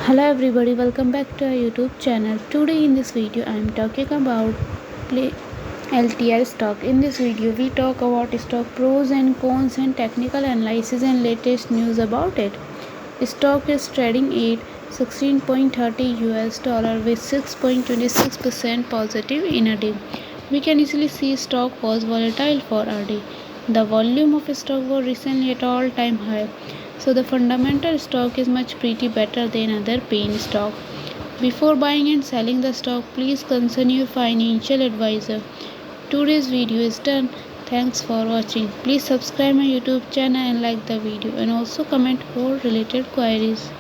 Hello everybody, welcome back to our YouTube channel. Today in this video I am talking about play LTR stock. In this video we talk about stock pros and cons and technical analysis and latest news about it. Stock is trading at 16.30 US dollar with 6.26% positive in a day. We can easily see stock was volatile for a day. The volume of stock was recently at all-time high. So the fundamental stock is much pretty better than other pain stock. Before buying and selling the stock, please consult your financial advisor. Today's video is done. Thanks for watching. Please subscribe my YouTube channel and like the video and also comment for related queries.